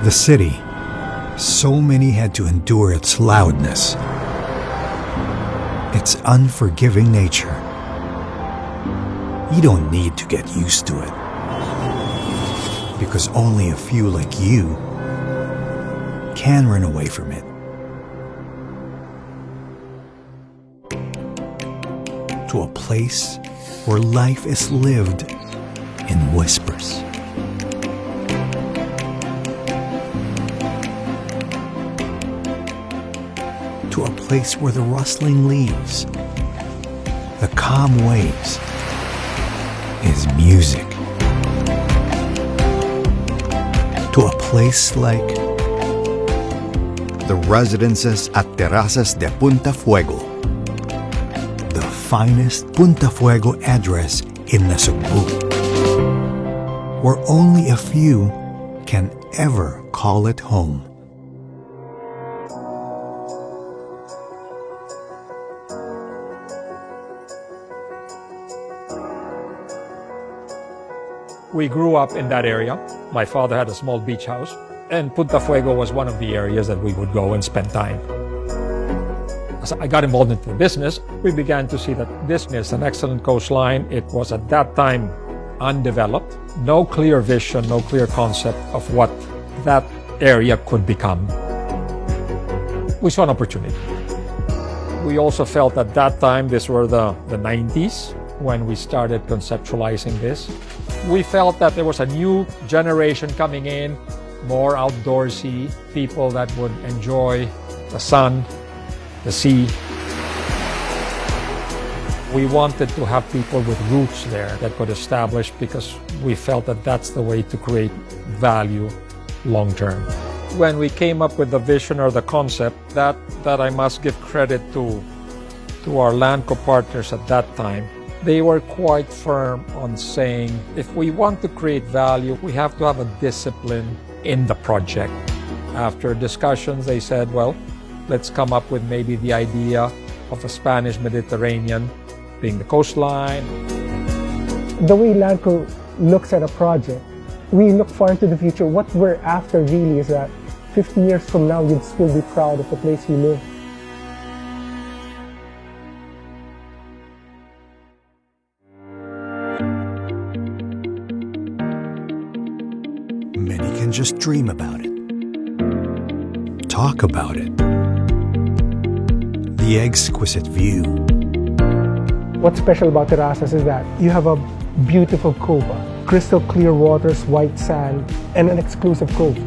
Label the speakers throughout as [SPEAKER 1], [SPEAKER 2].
[SPEAKER 1] The city, so many had to endure its loudness, its unforgiving nature. You don't need to get used to it, because only a few like you can run away from it. To a place where life is lived in whispers. To a place where the rustling leaves, the calm waves, is music. To a place like the residences at Terrazas De Punta Fuego, the finest Punta Fuego address in Nasugbu, where only a few can ever call it home.
[SPEAKER 2] We grew up in that area. My father had a small beach house, and Punta Fuego was one of the areas that we would go and spend time. As I got involved into the business, we began to see that this is an excellent coastline. It was at that time undeveloped, no clear vision, no clear concept of what that area could become. We saw an opportunity. We also felt at that time, these were the 90s, when we started conceptualizing this. We felt that there was a new generation coming in, more outdoorsy, people that would enjoy the sun, the sea. We wanted to have people with roots there that could establish, because we felt that that's the way to create value long term. When we came up with the vision or the concept, that I must give credit to our Landco partners at that time. They were quite firm on saying, if we want to create value, we have to have a discipline in the project. After discussions, they said, well, let's come up with maybe the idea of a Spanish Mediterranean being the coastline.
[SPEAKER 3] The way Landco looks at a project, we look far into the future. What we're after really is that 50 years from now, you'd still be proud of the place you live.
[SPEAKER 1] Many can just dream about it, talk about it. The exquisite view.
[SPEAKER 3] What's special about Terrazas is that you have a beautiful cove, crystal clear waters, white sand, and an exclusive cove.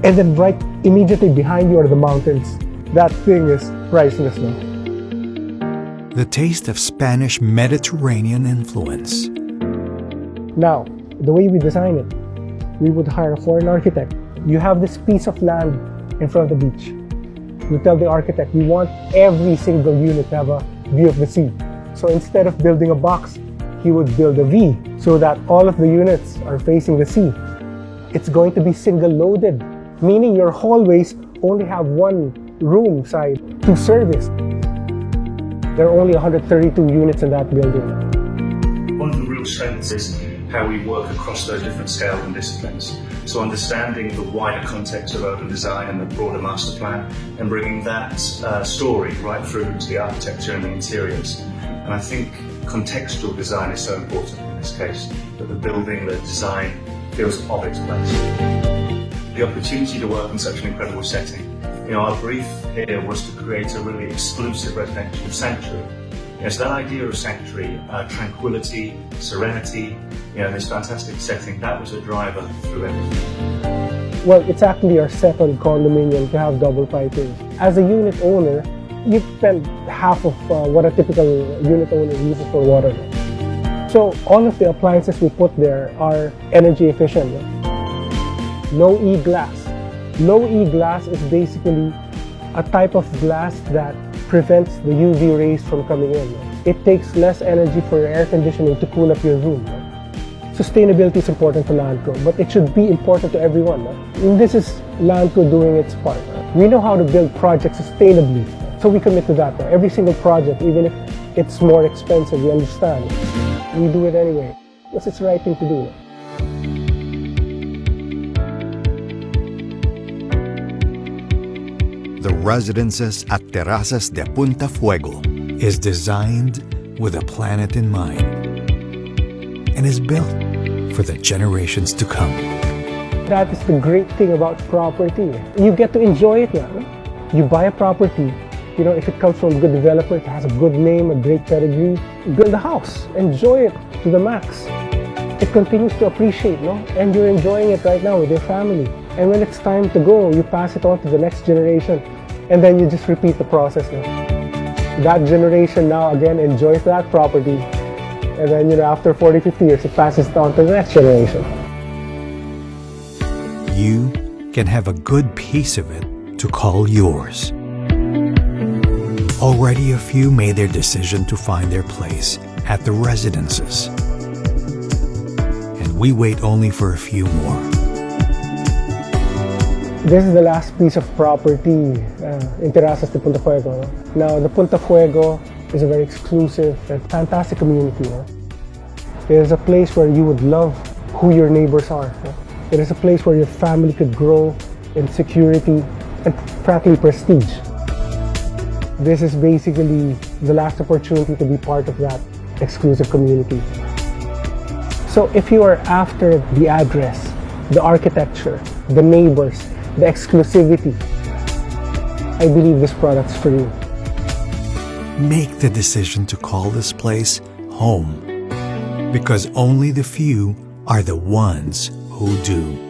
[SPEAKER 3] And then right immediately behind you are the mountains. That thing is priceless, no?
[SPEAKER 1] The taste of Spanish Mediterranean influence.
[SPEAKER 3] Now, the way we design it, we would hire a foreign architect. You have this piece of land in front of the beach. You tell the architect, we want every single unit to have a view of the sea. So instead of building a box, he would build a V so that all of the units are facing the sea. It's going to be single loaded, meaning your hallways only have one room side to service. There are only 132 units in that building.
[SPEAKER 4] One of the real strengths is how we work across those different scales and disciplines. So understanding the wider context of urban design and the broader master plan, and bringing that story right through to the architecture and the interiors. And I think contextual design is so important in this case, that the building, the design feels of its place. The opportunity to work in such an incredible setting. Our brief here was to create a really exclusive residential sanctuary. So that idea of sanctuary, tranquility, serenity, this fantastic setting, that was a driver through everything.
[SPEAKER 3] Well, it's actually our second condominium to have double piping. As a unit owner, you spend half of what a typical unit owner uses for water. So all of the appliances we put there are energy efficient. Low E glass. Low E glass is basically a type of glass that prevents the UV rays from coming in. It takes less energy for your air conditioning to cool up your room. Sustainability is important to Landco, but it should be important to everyone. And this is Landco doing its part. We know how to build projects sustainably, so we commit to that. Every single project, even if it's more expensive, we understand. We do it anyway, because it's the right thing to do.
[SPEAKER 1] The residences at Terrazas De Punta Fuego is designed with a planet in mind and is built for the generations to come.
[SPEAKER 3] That is the great thing about property. You get to enjoy it now. You buy a property, if it comes from a good developer, it has a good name, a great pedigree, build a house, enjoy it to the max. It continues to appreciate, and you're enjoying it right now with your family. And when it's time to go, you pass it on to the next generation, and then you just repeat the process. That generation now again enjoys that property, and then after 40, 50 years, it passes it on to the next generation.
[SPEAKER 1] You can have a good piece of it to call yours. Already a few made their decision to find their place at the residences, and we wait only for a few more.
[SPEAKER 3] This is the last piece of property in Terrazas De Punta Fuego. Now, the Punta Fuego is a very exclusive and fantastic community. It is a place where you would love who your neighbors are. It is a place where your family could grow in security and frankly prestige. This is basically the last opportunity to be part of that exclusive community. So if you are after the address, the architecture, the neighbors, the exclusivity, I believe this product's for you.
[SPEAKER 1] Make the decision to call this place home, because only the few are the ones who do.